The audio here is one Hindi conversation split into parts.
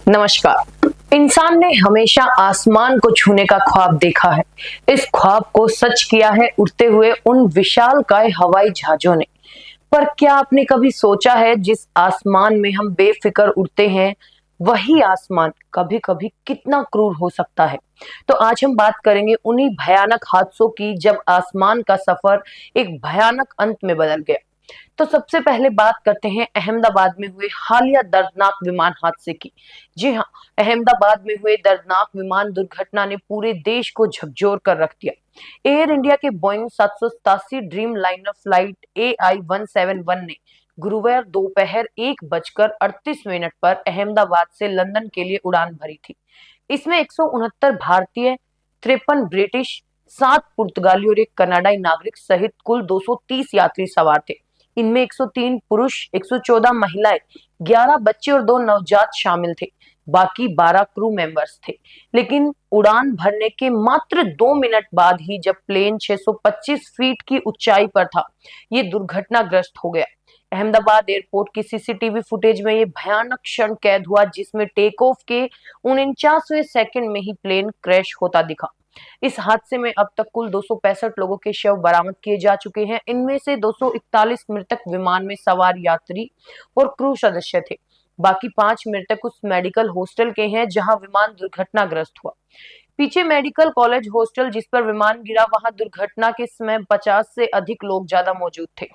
नमस्कार। इंसान ने हमेशा आसमान को छूने का ख्वाब देखा है। इस ख्वाब को सच किया है उड़ते हुए उन विशालकाय हवाई जहाजों ने। पर क्या आपने कभी सोचा है जिस आसमान में हम बेफिक्र उड़ते हैं, वही आसमान कभी-कभी कितना क्रूर हो सकता है? तो आज हम बात करेंगे उन्हीं भयानक हादसों की जब आसमान का सफर एक भयानक अंत में बदल गया। तो सबसे पहले बात करते हैं अहमदाबाद में हुए हालिया दर्दनाक विमान हादसे की। जी हाँ, अहमदाबाद में हुए दर्दनाक विमान दुर्घटना ने पूरे देश को झकझोर कर रख दिया। एयर इंडिया के Boeing 787 dream liner flight AI-171 ने गुरुवार दोपहर 1:38 पर अहमदाबाद से लंदन के लिए उड़ान भरी थी। इसमें 169 भारतीय, 53 ब्रिटिश, 7 पुर्तगाली और एक कनाडाई नागरिक सहित कुल 230 यात्री सवार थे। इनमें 103 पुरुष, 114 महिलाएं, 11 बच्चे और 2 नवजात शामिल थे। बाकी 12 क्रू मेंबर्स थे। लेकिन उड़ान भरने के मात्र 2 मिनट बाद ही जब प्लेन 625 फीट की ऊंचाई पर था, ये दुर्घटनाग्रस्त हो गया। अहमदाबाद एयरपोर्ट की सीसीटीवी फुटेज में ये भयानक क्षण कैद हुआ जिसमें टेक ऑफ के 49वें सेकंड में ही प्लेन क्रैश होता दिखा। इस हादसे में अब तक कुल 265 लोगों के शव बरामद किए जा चुके हैं। इनमें से 241 मृतक विमान में सवार यात्री और क्रू सदस्य थे। बाकी 5 मृतक उस मेडिकल हॉस्टल के हैं जहां विमान दुर्घटनाग्रस्त हुआ। पीछे मेडिकल कॉलेज हॉस्टल जिस पर विमान गिरा, वहां दुर्घटना के समय 50 से अधिक लोग ज्यादा मौजूद थे।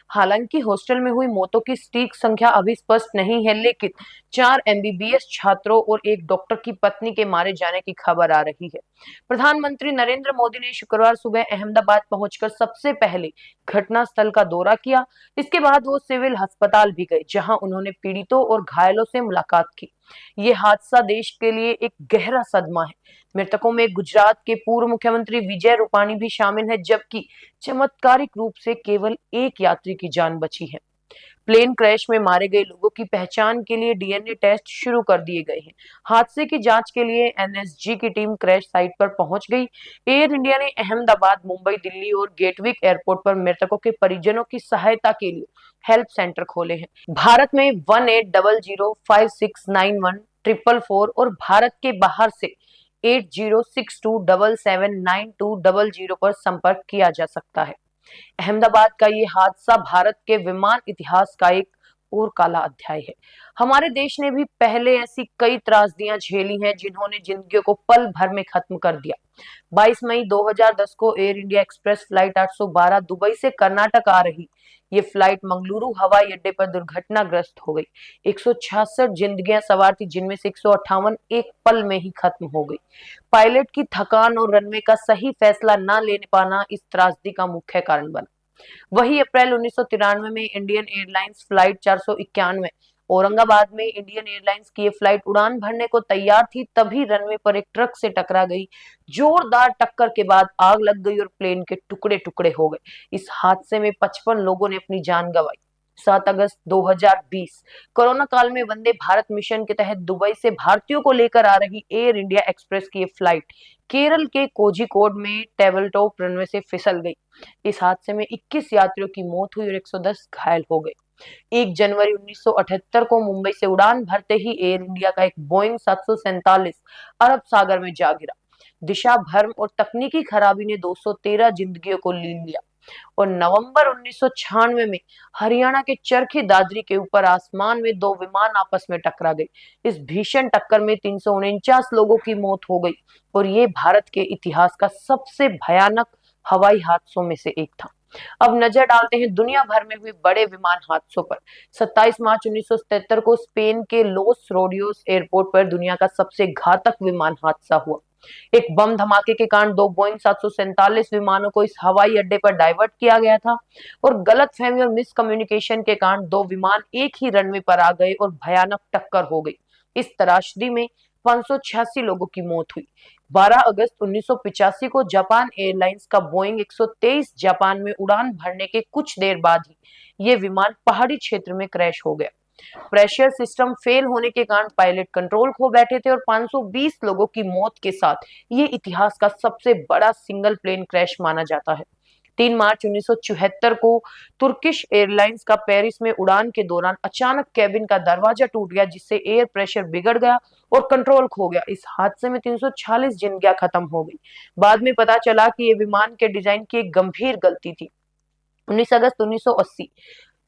हालांकि हॉस्टल में हुई मौतों की सटीक संख्या अभी स्पष्ट नहीं है, लेकिन 4 MBBS छात्रों और एक डॉक्टर की पत्नी के मारे जाने की खबर आ रही है। प्रधानमंत्री नरेंद्र मोदी ने शुक्रवार सुबह अहमदाबाद पहुंचकर सबसे पहले घटना स्थल का दौरा किया। इसके बाद वो सिविल अस्पताल भी गए, जहां उन्होंने पीड़ितों और घायलों से मुलाकात की। ये हादसा देश के लिए एक गहरा सदमा है। मृतकों में गुजरात के पूर्व मुख्यमंत्री विजय रूपाणी भी शामिल है, जबकि चमत्कारिक रूप से केवल एक यात्री की जान बची है। प्लेन क्रैश में मारे गए लोगों की पहचान के लिए DNA टेस्ट शुरू कर दिए गए हैं। हादसे की जांच के लिए NSG की टीम क्रैश साइट पर पहुंच गई। एयर इंडिया ने अहमदाबाद, मुंबई, दिल्ली और गेटविक एयरपोर्ट पर मृतकों के परिजनों की सहायता के लिए हेल्प सेंटर खोले हैं। भारत में 1800569144 और भारत के बाहर से 8062779200 पर संपर्क किया जा सकता है। अहमदाबाद का ये हादसा भारत के विमान इतिहास का एक और काला अध्याय है। हमारे देश ने भी पहले ऐसी कई त्रासदियां झेली हैं जिन्होंने जिंदगियों को पल भर में खत्म कर दिया। 22 मई 2010 को air India express flight 812 Dubai से कर्नाटक आ रही ये फ्लाइट मंगलुरु हवाई अड्डे पर दुर्घटनाग्रस्त हो गई। 166 जिंदगियां सवार थी, जिनमें से 158 एक पल में ही खत्म हो गई। पायलट की थकान और रनवे का सही फैसला न ले पाना इस त्रासदी का मुख्य कारण बना। वही अप्रैल 1993 में इंडियन एयरलाइंस फ्लाइट 491 औरंगाबाद में इंडियन एयरलाइंस की ये फ्लाइट उड़ान भरने को तैयार थी, तभी रनवे पर एक ट्रक से टकरा गई। जोरदार टक्कर के बाद आग लग गई और प्लेन के टुकड़े टुकड़े हो गए। इस हादसे में 55 लोगों ने अपनी जान गंवाई। 7 अगस्त 2020 कोरोना काल में वंदे भारत मिशन के तहत दुबई से भारतीयों को लेकर आ रही एयर इंडिया एक्सप्रेस की ये फ्लाइट केरल के कोझिकोड में टेबल टॉप रनवे से फिसल गई। इस हादसे में 21 यात्रियों की मौत हुई और 110 घायल हो गए। 1 जनवरी 1978 को मुंबई से उड़ान भरते ही एयर इंडिया का एक बोइंग 747 अरब सागर में जा गिरा। दिशा भ्रम और तकनीकी खराबी ने 213 जिंदगियों को लीन लिया और नवंबर 1996 में हरियाणा के चरखी दादरी के ऊपर आसमान में 2 विमान आपस में टकरा गए। इस भीषण टक्कर में 349 लोगों की मौत हो गई और ये भारत के इतिहास का सबसे भयानक हवाई हादसों में से एक था। अब नजर डालते हैं दुनिया भर में हुए बड़े विमान हादसों पर। 27 मार्च 1977 को स्पेन के लॉस रोडियोस एयरपोर्ट पर दुनिया का सबसे घातक विमान हादसा हुआ। एक बम धमाके के कारण 2 बोइंग 747 विमानों को इस हवाई अड्डे पर डाइवर्ट किया गया था और गलतफहमी और मिसकम्युनिकेशन के कारण 2 विमान एक ही रनवे पर आ गए और भयानक टक्कर हो गई। इस त्रासदी में 586 लोगों की मौत हुई। 12 अगस्त 1985 को जापान एयरलाइंस का बोइंग 123 जापान में उड़ान भरने के कुछ देर बाद ही ये विमान पहाड़ी क्षेत्र में क्रैश हो गया। प्रेशर सिस्टम फेल होने के कारण पायलट कंट्रोल खो बैठे थे और 520 लोगों की मौत के साथ ये इतिहास का सबसे बड़ा सिंगल प्लेन क्रैश माना जाता है। 3 मार्च 1974 को तुर्किश एयरलाइंस का पेरिस में उड़ान के दौरान अचानक केबिन का दरवाजा टूट गया, जिससे एयर प्रेशर बिगड़ गया और कंट्रोल खो गया। इस हादसे में 346 जिंदगियां खत्म हो गई। बाद में पता चला कि ये विमान के डिजाइन की एक गंभीर गलती थी। 19 अगस्त 1980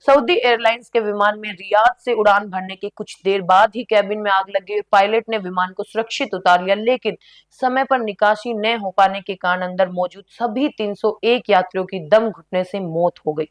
सऊदी एयरलाइंस के विमान में रियाद से उड़ान भरने के कुछ देर बाद ही केबिन में आग लग गई। पायलट ने विमान को सुरक्षित उतार लिया, लेकिन समय पर निकासी न हो पाने के कारण अंदर मौजूद सभी 301 यात्रियों की दम घुटने से मौत हो गई।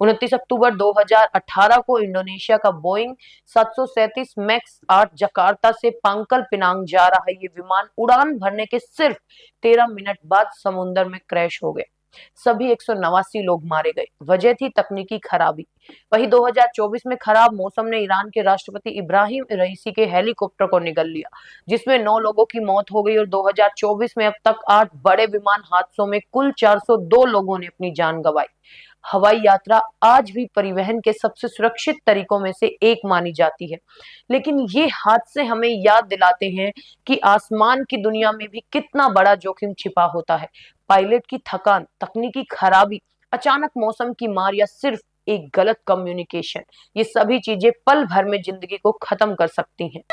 29 अक्टूबर 2018 को इंडोनेशिया का बोइंग 737 मैक्स 8 जकार्ता से पांकल पिनांग जा रहा ये विमान उड़ान भरने के सिर्फ 13 मिनट बाद समुद्र में क्रैश हो गया। सभी 189 लोग मारे गए। वजह थी तकनीकी खराबी। वहीं 2024 में खराब मौसम ने ईरान के राष्ट्रपति इब्राहिम रईसी के हेलीकॉप्टर को निगल लिया, जिसमें 9 लोगों की मौत हो गई और 2024 में अब तक 8 बड़े विमान हादसों में कुल 402 लोगों ने अपनी जान गंवाई। हवाई यात्रा आज भी परिवहन के सबसे सुरक्षित तरीकों में से एक मानी जाती है, लेकिन ये हादसे हमें याद दिलाते हैं कि आसमान की दुनिया में भी कितना बड़ा जोखिम छिपा होता है। पायलट की थकान, तकनीकी खराबी, अचानक मौसम की मार या सिर्फ एक गलत कम्युनिकेशन, ये सभी चीजें पल भर में जिंदगी को खत्म कर सकती हैं।